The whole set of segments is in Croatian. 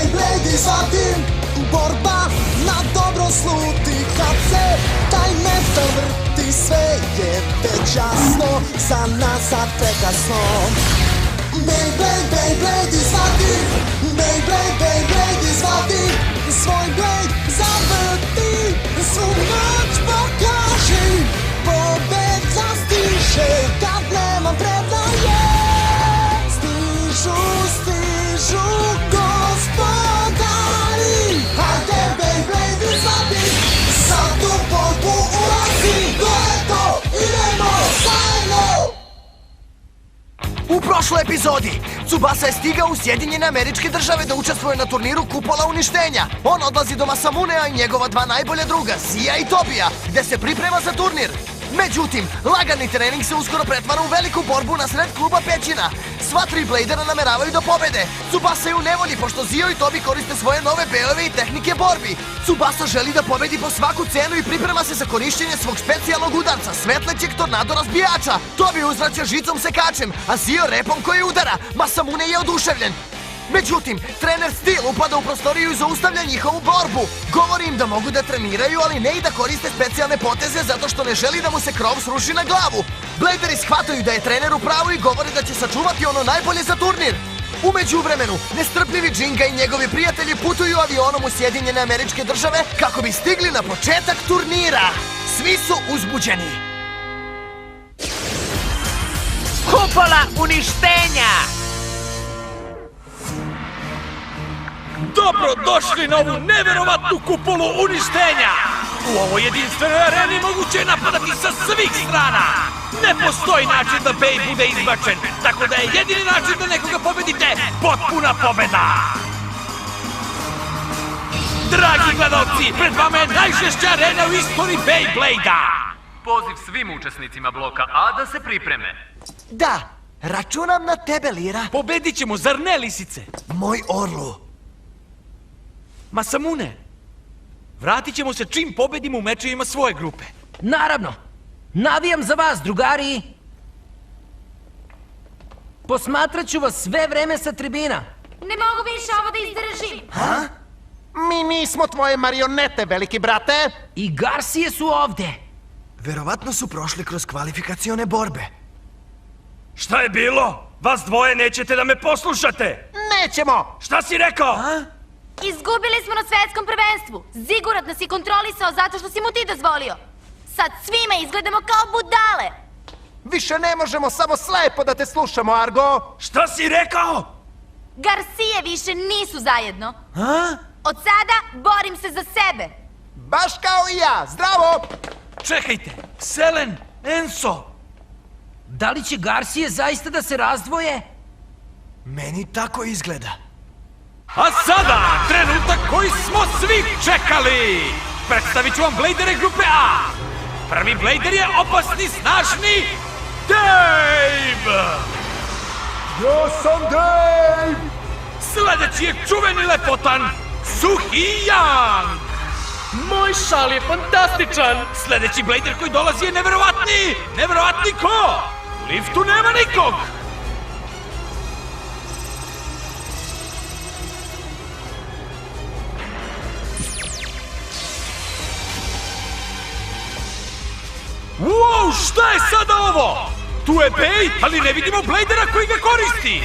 Beyblade izvadim, borba na dobro sluti. Kad se taj metal vrti, sve je već jasno, za nas sad prekasno. Beyblade, Beyblade izvadim, Beyblade, Beyblade izvadim, svoj blade zavrti, svu moć pokaži, pobeda stiže kad nema predaje. Stižu, stižu gospodari, hajde Beyblade izvadim, sad u borbu ulazi, to je to, idemo zajedno! U prošloj epizodi Tsubasa je stigao u Sjedinjene Američke Države da učestvuje na turniru Kupola uništenja. On odlazi do Masamunea i njegova dva najbolja druga, Zia i Tobija, gde se priprema za turnir. Međutim, lagani trening se uskoro pretvara u veliku borbu na sred kluba pećina. Sva tri Bladera nameravaju da pobede. Tsubasa je u nevolji pošto Zio i Tobi koriste svoje nove beove i tehnike borbi. Tsubasa želi da pobedi po svaku cenu i priprema se za korišćenje svog specijalnog udarca, svetlećeg tornado razbijača. Tobi uzvraća žicom sekačem, a Zio repom koji udara. Masamune je oduševljen. Međutim, trener Steel upada u prostoriju i zaustavlja njihovu borbu. Govori im da mogu da treniraju, ali ne i da koriste specijalne poteze zato što ne želi da mu se krov sruši na glavu. Bladeri shvataju da je trener u pravu i govori da će sačuvati ono najbolje za turnir. U međuvremenu, nestrpljivi Džinga i njegovi prijatelji putuju avionom u Sjedinjene Američke Države kako bi stigli na početak turnira. Svi su uzbuđeni. Kupola uništenja! Dobrodošli na ovu neverovatnu kupolu uništenja! U ovoj jedinstvenoj areni moguće je napadati sa svih strana! Ne postoji način da Bey bude izbačen, tako da je jedini način da nekoga pobedite potpuna pobeda! Dragi gledalci, pred vama je najžešća arena u istoriji Beyblade-a! Poziv svim učesnicima bloka A da se pripreme. Da, računam na tebe, Lira. Pobedit ćemo, zar ne, lisice? Moj orlu. Masamune, vratit ćemo se čim pobedimo u mečevima svoje grupe. Naravno! Navijam za vas, drugari! Posmatrat ću vas sve vreme sa tribina. Ne mogu više ovo da izdržim. Mi nismo tvoje marionete, veliki brate. I Garcije su ovde. Verovatno su prošli kroz kvalifikacione borbe. Šta je bilo? Vas dvoje nećete da me poslušate! Nećemo! Šta si rekao? Izgubili smo na svetskom prvenstvu. Zigurat nas je kontrolisao zato što si mu ti dozvolio. Sad svima izgledamo kao budale. Više ne možemo samo slepo da te slušamo, Argo. Šta si rekao? Garcije više nisu zajedno. Od sada borim se za sebe. Baš kao i ja, zdravo! Čekajte, Selen, Enso. Da li će Garcije zaista da se razdvoje? Meni tako izgleda. A sada, trenutak koji smo svi čekali! Predstavit ću vam Bladere grupe A! Prvi Blader je opasni, snažni Dave! Ja sam Dave! Sledeći je čuveni lepotan Suhi Yang! Moj šal je fantastičan! Sledeći Blader koji dolazi je neverovatni! Neverovatni ko? U liftu nema nikog! Wow, šta je sada ovo? Tu je Bey, ali ne vidimo Bladera koji ga koristi!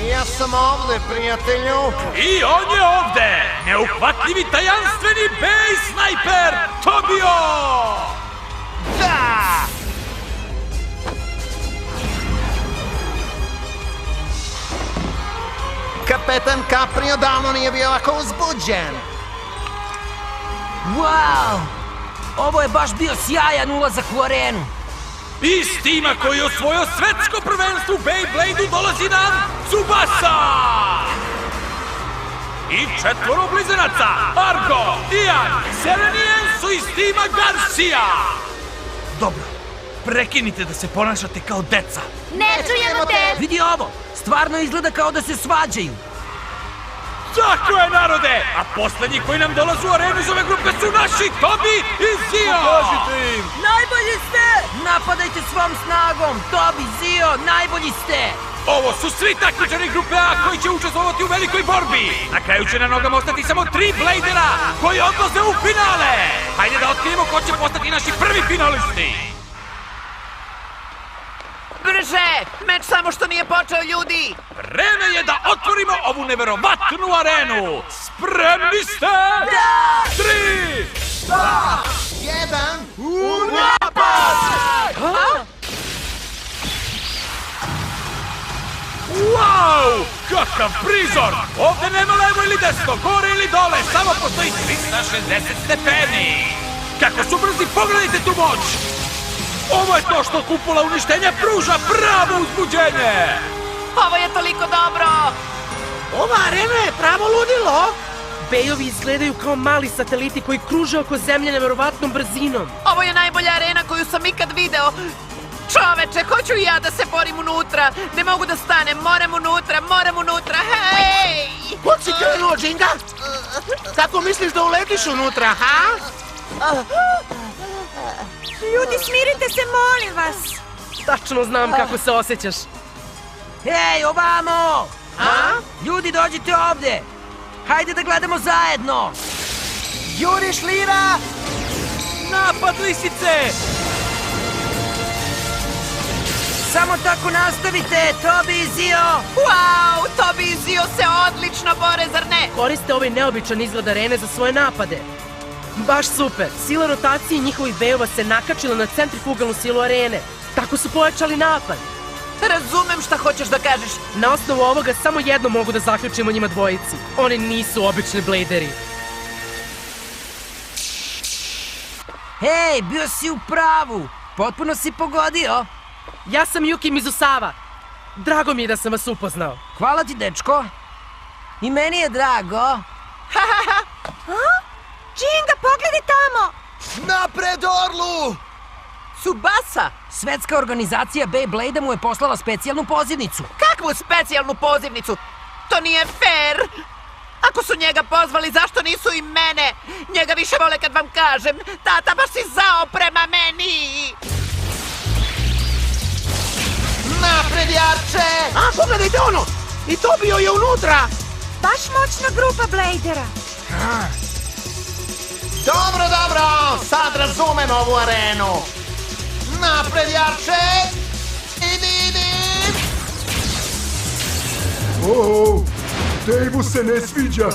Ja sam ovde, prijatelju. I on je ovde! Neuhvatljivi tajanstveni Bey snajper Tobio! Da! Kapetan Caprio davno nije bio ovako uzbuđen. Wow! Ovo je baš bio sjajan ulazak u arenu. Iz tima koji je osvojio svetsko prvenstvo u Beyblade-u dolazi nam Tsubasa! I četvoro blizanaca, Argo, Ian, Selen i Enso iz tima Garcia! Dobro, prekinite da se ponašate kao deca. Ne čujemo te! Vidi ovo, stvarno izgleda kao da se svađaju. Tako je, narode! A poslednji koji nam dolaze u arenu iz ove grupe su naši Tobi i Zio! Pokažite im! Najbolji ste! Napadajte svom snagom! Tobi, Zio, najbolji ste! Ovo su svi takmičari grupe A koji će učestvovati u velikoj borbi. Na kraju će na nogama ostati samo 3 Bladera koji odlaze u finale. Hajde da otkrijemo ko će postati naši prvi finalisti. Brže! Meč samo što nije počeo, ljudi! Vreme je da otvorimo ovu neverovatnu arenu. Spremni ste? Da! 3, 2, 1, u napad! Wow! Kakav prizor! Ovde nema levo ili desno, gore ili dole, samo postoji 360 stepeni! Kako su brzi, pogledajte tu moć! Ovo je to što kupola uništenja pruža pravo uzbuđenje! Ovo je toliko dobro! Ova arena je pravo ludilo! Bejovi izgledaju kao mali sateliti koji kruže oko zemlje neverovatnom brzinom. Ovo je najbolja arena koju sam ikad video! Čoveče, hoću i ja da se borim unutra! Ne mogu da stanem, moram unutra, hej! Kud si krenuo, Džinga? Kako misliš da uletiš unutra, ha? Ljudi, smirite se, molim vas! Tačno znam kako se osjećaš. Hej, ovamo! A? Ljudi, dođite ovde! Hajde da gledamo zajedno! Juriš, Lira! Napad lisice! Samo tako nastavite, Tobi i Zio! Wow, Tobi i Zio se odlično bore, zar ne? Koriste ovaj neobičan izgled arene za svoje napade. Baš super! Sila rotacije njihovih bejova se nakačila na centrifugalnu silu arene. Tako su pojačali napad. Razumem šta hoćeš da kažeš. Na osnovu ovoga samo jedno mogu da zaključimo njima dvojici. Oni nisu obični Bladeri. Hej, bio si u pravu! Potpuno si pogodio! Ja sam Yuki Mizusawa. Drago mi je da sam vas upoznao. Hvala ti, dečko! I meni je drago! Džinga, pogledaj tamo! Napred, Orlu! Tsubasa! Svetska organizacija Beyblade mu je poslala specijalnu pozivnicu. Kakvu specijalnu pozivnicu? To nije fair! Ako su njega pozvali, zašto nisu i mene? Njega više vole kad vam kažem. Tata, baš si zao prema meni! Napred, Jarče! A, pogledajte ono! I to bio je unutra! Baš moćna grupa Bladera. Dobro, sad razumem ovu arenu. Napred, Jarče! Idi! Dejvu se ne sviđa.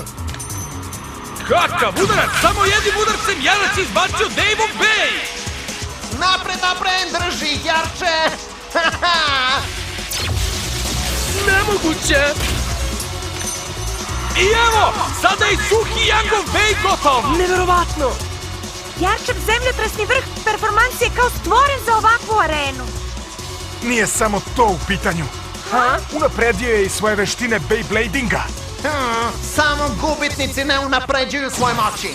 Kakav udarac! Samo jednim udarcem Jarac je izbacio Dave'ov Bej! Napred, drži ih, Jarče! Nemoguće! I evo, sada je suhi Jangov Bej gotov! Neverovatno! Jarčev zemljotrasni vrh performansi je kao stvoren za ovakvu arenu. Nije samo to u pitanju. Ha? Unapredio je i svoje veštine Beybladinga. Samo gubitnici ne unapređuju svoje moći.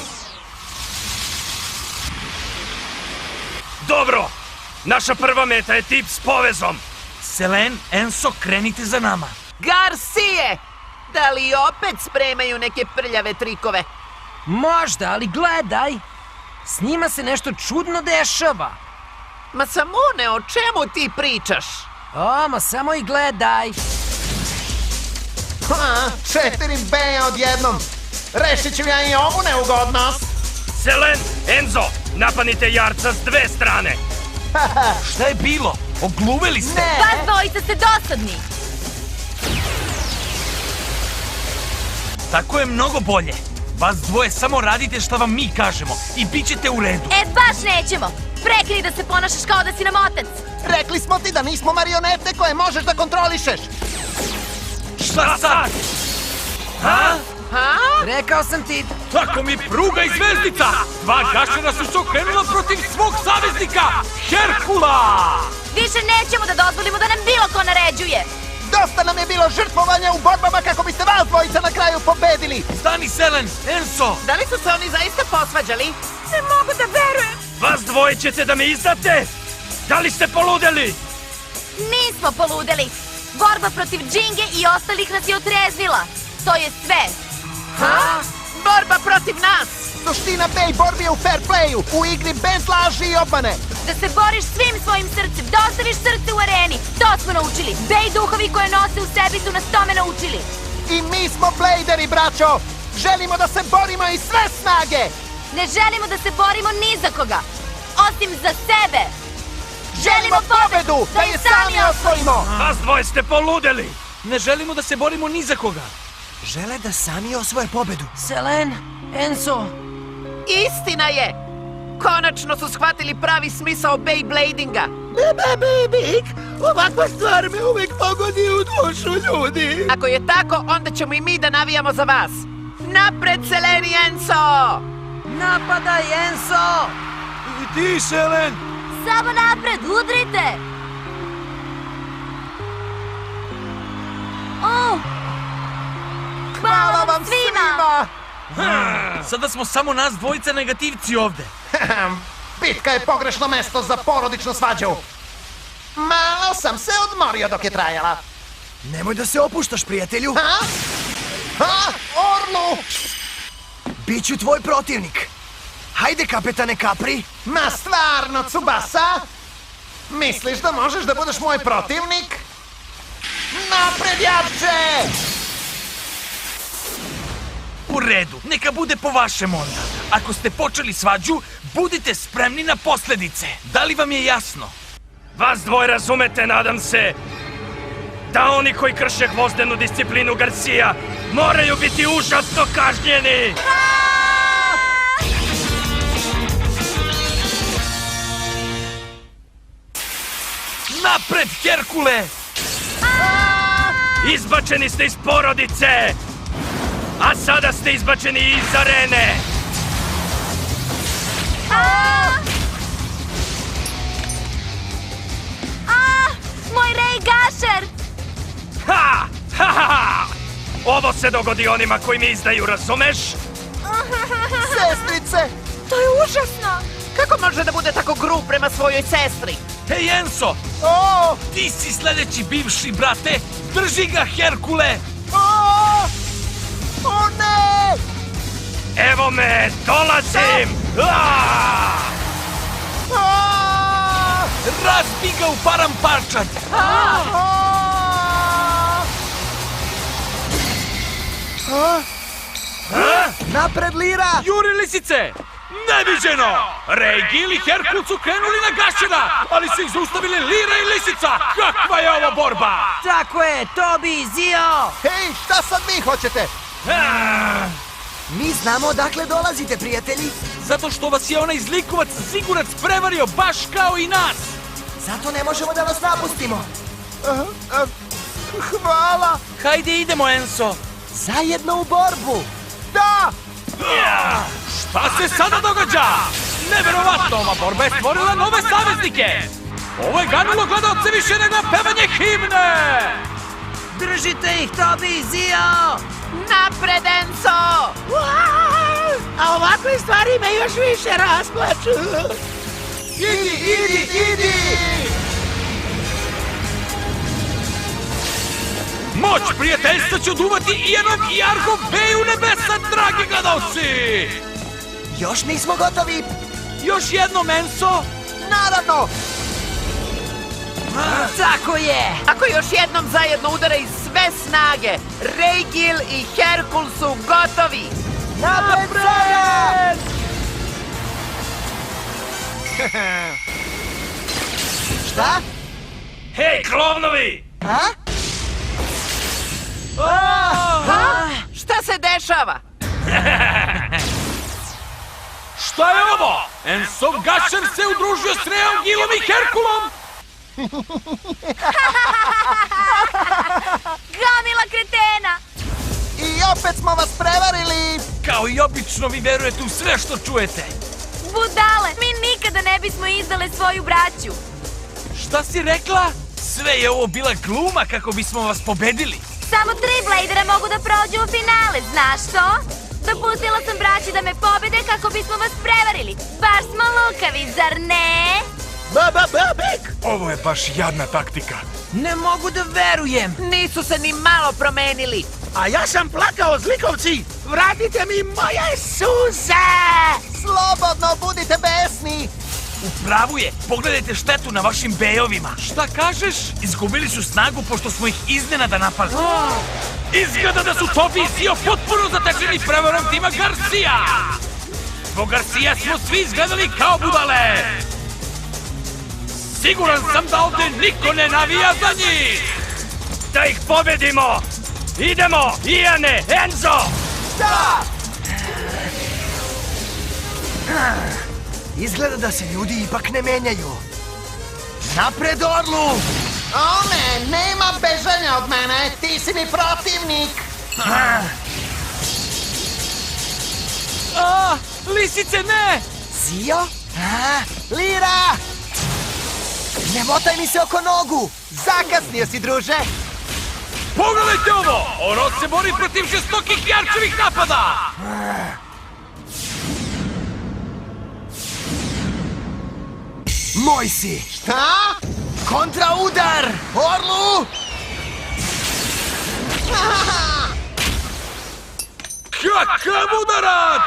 Dobro! Naša prva meta je tip s povezom. Selen, Enso, krenite za nama. Garcije! Da li opet spremaju neke prljave trikove? Možda, ali gledaj! S njima se nešto čudno dešava. Ma Samune, o čemu ti pričaš? Ma samo i gledaj! 4 Beja odjednom. Rešit ću ja i ovu neugodnost. Selen, Enzo, napadnite Jarca s dve strane. Šta je bilo? Ogluveli ste? Vas dvojica ste dosadni! Tako je mnogo bolje. Vas dvoje samo radite šta vam mi kažemo i bit ćete u redu. Baš nećemo! Prekini da se ponašaš kao da si nam otac! Rekli smo ti da nismo marionete koje možeš da kontrolišeš. Šta sad? Rekao sam ti! Tako mi pruga i zvezdica! Dva gašera su se okrenula protiv svog saveznika, Herkula! Više nećemo da dozvolimo da nam bilo ko naređuje! Dosta nam je bilo žrtvovanja u borbama kako biste vas dvojica na kraju pobedili. Stani, Selen, Enso! Da li su se oni zaista posvađali? Ne mogu da verujem! Vas dvoje ćete da me izdate? Da li ste poludeli? Nismo poludeli! Borba protiv Džinge i ostalih nas je otrezvila! To je sve! borba protiv nas! Suština Bey borbi je u fair playu, u igri bez laži i obmane. Da se boriš svim svojim srcem, da ostaviš srce u areni. To smo naučili. Bey duhovi koje nose u sebi su nas tome naučili. I mi smo Bladeri, braćo! Želimo da se borimo iz sve snage! Ne želimo da se borimo ni za koga, osim za sebe. Želimo pobedu, da je sami osvojimo! Vas dvoje ste poludeli! Ne želimo da se borimo ni za koga. Žele da sami osvoje pobedu. Selen, Enzo, Istina je! Konačno su shvatili pravi smisao Beybladinga. Bebek, ovakva stvar me uvijek pogodi u dušu, ljudi! Ako je tako, onda ćemo i mi da navijamo za vas. Napred, Selen i Enzo! napadaj, Enzo! I ti, Selen! Samo napred, udrite! Hvala vam svima! Sada smo samo nas dvojica negativci ovde. Bitka je pogrešno mesto za porodičnu svađu. Malo sam se odmorio dok je trajala. Nemoj da se opuštaš, prijatelju. Orlu! Biću tvoj protivnik. Hajde, kapetane Capri. Ma stvarno, Tsubasa? Misliš da možeš da budeš moj protivnik? Napred, jače! U redu, neka bude po vašem onda. Ako ste počeli svađu, budite spremni na posledice. Da li vam je jasno? Vas dvoje razumete, nadam se, da oni koji krše gvozdenu disciplinu Garcia moraju biti užasno kažnjeni. Napred, Herkule! Izbačeni ste iz porodice! A sada ste izbačeni iz arene! Moj Ray Gasher! Ha! Ha, ha, ha! Ovo se dogodi onima koji mi izdaju, razumeš? Sestrice! To je užasno! Kako može da bude tako grub prema svojoj sestri? Hej, Enzo! Ti si sledeći bivši, brate! Drži ga, Herkule! O ne! Evo me, dolazim! Razbi ga u paramparčad! Napred, Lira! Juri lisice! Neviđeno! Regil i Herkul su krenuli na Gashera, ali su ih zaustavili Lira i lisica! Kakva je ovo borba? Tako je, Tobi, Zio! Hej, šta sad vi hoćete? Mi znamo odakle dolazite, prijatelji. Zato što vas je onaj zlikovac Zigurac prevario baš kao i nas! Zato ne možemo da vas napustimo. Hvala! Hajde idemo, Enzo! Zajedno u borbu! Da! Šta se sada događa? Neverovatno, ova borba je stvorila nove saveznike! Ovo je ganilo gledalce više nego pevanje himne! Držite ih, Tobi, Zio! Napred, Enzo! A ovakve stvari me još više rasplaču! Idi! Moć prijateljstva će oduvati Ijanom i Argom Beju nebesa, dragi gledalci! Još nismo gotovi. Još jednom, Enzo! Naravno! Tako je! Ako još jednom zajedno udara iz sve snage, Regil i Herkul su gotovi! Napred! Šta? Hej, klovnovi! Šta se dešava? Šta je ovo? Ensov Gasher se udružio s Reagilom i Herkulom! Gomila kretena! I opet smo vas prevarili! Kao i obično, vi verujete u sve što čujete. Budale! Mi nikada ne bismo izdale svoju braću. Šta si rekla? Sve je ovo bila gluma kako bismo vas pobedili. Samo 3 Bladera mogu da prođu u finale, znaš to? Dopustila sam braći da me pobede kako bismo vas prevarili. Baš smo lukavi, zar ne? Bebek! Ovo je baš jadna taktika. Ne mogu da verujem! Nisu se ni malo promenili. A ja sam plakao, zlikovci! Vratite mi moje suze! Slobodno, budite besni! U pravu je, pogledajte štetu na vašim bejovima. Šta kažeš? Izgubili su snagu pošto smo ih iznenada napali. Izgleda da su Tobi i Zio potpuno zatečeni prevarom tima Garcia! Zbog Garcia smo svi izgledali kao budale! Siguran sam da ovde niko ne navija za njih! Da ih pobedimo! Idemo, Iane, Enzo! Da! Izgleda da se ljudi ipak ne menjaju. Napred, Orlu! O ne, nema bežanja od mene, ti si mi protivnik! Lisice, ne! Zio? Lira! Ne motaj mi se oko nogu! Zakasnio si, druže! Pogledajte ovo! Orod se bori protiv žestokih jarčevih napada! Moj si! Šta? Kontraudar! Orlu! Kakav udarac!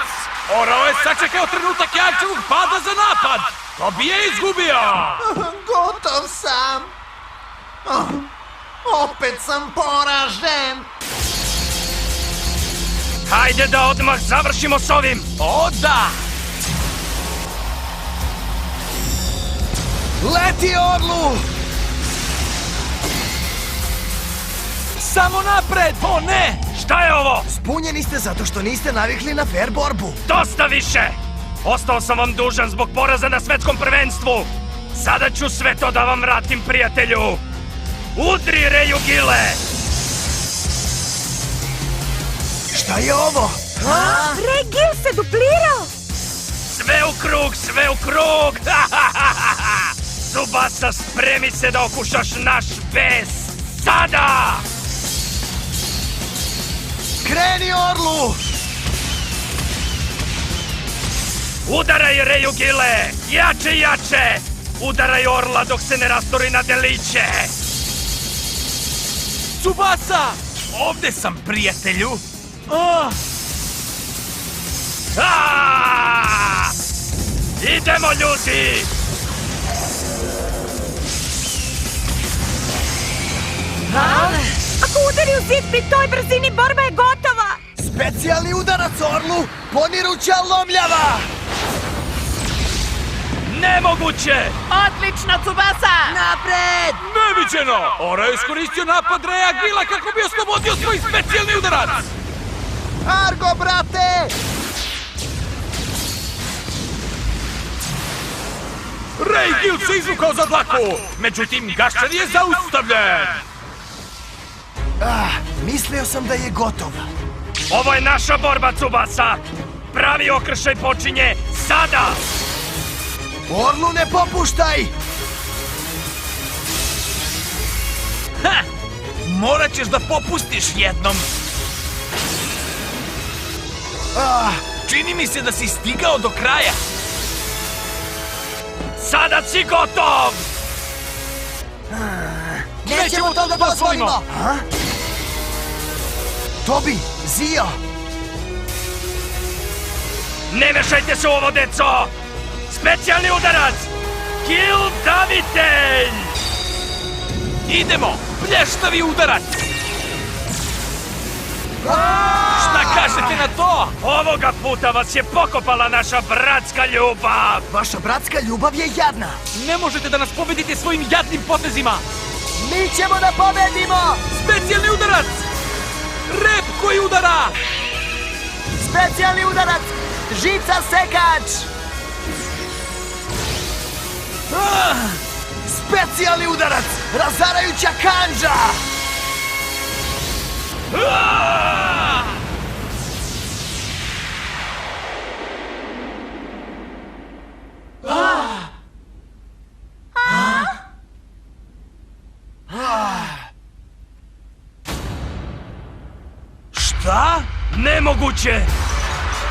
Orao je sačekao trenutak jarčevog pada za napad! To bi je izgubio! Gotov sam! Opet sam poražen! Hajde da odmah završimo s ovim! O da! Leti, Orlu! Samo napred! O ne! Šta je ovo? Zbunjeni ste zato što niste navikli na fair borbu. Dosta više! Ostao sam vam dužan zbog poraza na svetskom prvenstvu! Sada ću sve to da vam vratim, prijatelju! Udri, Reju Gile! Šta je ovo? Rej Gil se duplirao! Sve u krug, sve u krug! Tsubasa, spremi se da okušaš naš bes! Sada! Kreni, Orlu! Udaraj, Reju Gile! Jače, jače! Udaraj Orla dok se ne rastori na deliće! Tsubasa! Ovde sam, prijatelju! Idemo, ljudi! Ako udari u zid pri toj brzini, borba je gotova! Specijalni udarac, Orlu! Poniruća lomljava! Nemoguće! Odlično, Tsubasa! Napred! Neviđeno! Ora je iskoristio napad Reja Gila kako bi oslobodio svoj specijalni udarac! Argo, brate! Rej Gil se izvukao za dlaku! Međutim, Gaščan je zaustavljen! Mislio sam da je gotov. Ovo je naša borba, Tsubasa! Pravi okršaj počinje sada! Orlu, ne popuštaj! Morat ćeš da popustiš jednom! Čini mi se da si stigao do kraja! Sada si gotov! Nećemo to da dozvolimo! Tobi, Zio! Ne mešajte se u ovo, deco! Specijalni udarac! Gil davitelj! Idemo! Plještavi udarac! Šta kažete na to? Ovoga puta vas je pokopala naša bratska ljubav! Vaša bratska ljubav je jadna! Ne možete da nas pobedite svojim jadnim potezima! Mi ćemo da pobedimo! Specijalni udarac! Rep koji udara! Specijalni udarac! Žica sekač! Specijalni udarac! Razarajuća kandža! Šta? Nemoguće!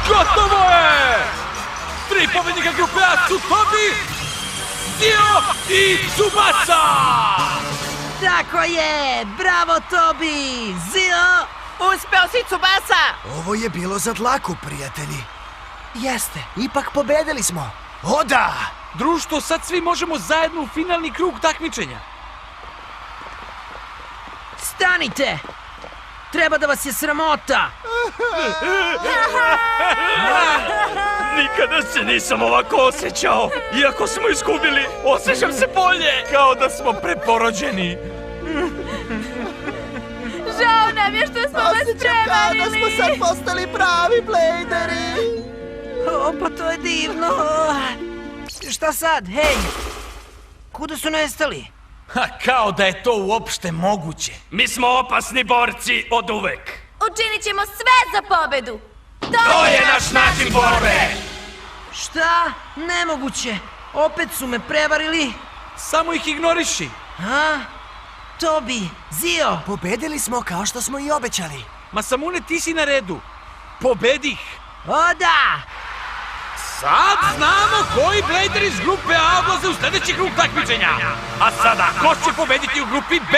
Gotovo je! 3 pobednika grupe A su Tobi, Zio i Tsubasa! Tako je! Bravo, Tobi! Zio! Uspeo si, Tsubasa! Ovo je bilo za dlaku, prijatelji. Jeste, ipak pobedili smo. O da! Društvo, sad svi možemo zajedno u finalni krug takmičenja. Stanite! Treba da vas je sramota! Nikada se nisam ovako osjećao. Iako smo izgubili, osjećam se bolje. Kao da smo preporođeni. Žao nam je što smo vas prevarili! Da smo sad postali pravi Bladeri! O, pa to je divno! Šta sad, hej? Kuda su nestali? Ha, kao da je to uopšte moguće. Mi smo opasni borci od uvek. Učinit ćemo sve za pobedu! To je naš način borbe! Šta? Nemoguće! Opet su me prevarili! Samo ih ignoriši. A? Tobi, Zio! Pobedili smo kao što smo i obećali. Masamune, ti si na redu. Pobedih. O da! Sad znamo koji Bladeri iz grupe A odlaze u sljedeći krug takmičenja. A sada, ko će pobediti u grupi B?